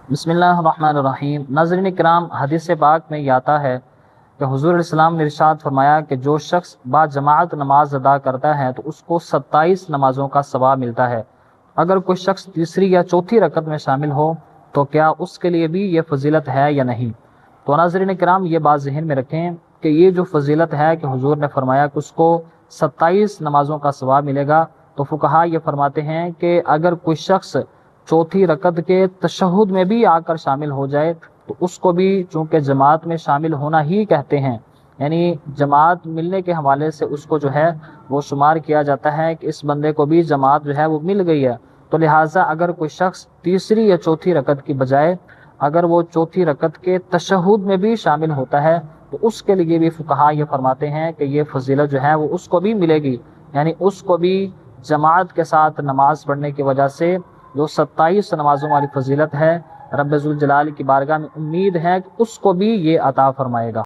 بسم اللہ الرحمن الرحیم۔ ناظرین کرام، حدیث پاک میں یہ آتا ہے کہ حضور علیہ السلام نے ارشاد فرمایا کہ جو شخص با جماعت نماز ادا کرتا ہے تو اس کو 27 نمازوں کا ثواب ملتا ہے۔ اگر کوئی شخص تیسری یا چوتھی رکعت میں شامل ہو تو کیا اس کے لیے بھی یہ فضیلت ہے یا نہیں؟ تو ناظرین کرام، یہ بات ذہن میں رکھیں کہ یہ جو فضیلت ہے کہ حضور نے فرمایا کہ اس کو 27 نمازوں کا ثواب ملے گا، تو فقہا یہ فرماتے ہیں کہ اگر کوئی شخص چوتھی رکعت کے تشہد میں بھی آ کر شامل ہو جائے تو اس کو بھی چونکہ جماعت میں شامل ہونا ہی کہتے ہیں، یعنی جماعت ملنے کے حوالے سے اس کو جو ہے وہ شمار کیا جاتا ہے کہ اس بندے کو بھی جماعت جو ہے وہ مل گئی ہے۔ تو لہٰذا اگر کوئی شخص تیسری یا چوتھی رکعت کی بجائے اگر وہ چوتھی رکعت کے تشہد میں بھی شامل ہوتا ہے تو اس کے لیے بھی فقہا یہ فرماتے ہیں کہ یہ فضیلت جو ہے وہ اس کو بھی ملے گی، یعنی اس کو بھی جماعت کے ساتھ نماز پڑھنے کی وجہ سے جو 27 نمازوں والی فضیلت ہے، رب ذوالجلال کی بارگاہ میں امید ہے کہ اس کو بھی یہ عطا فرمائے گا۔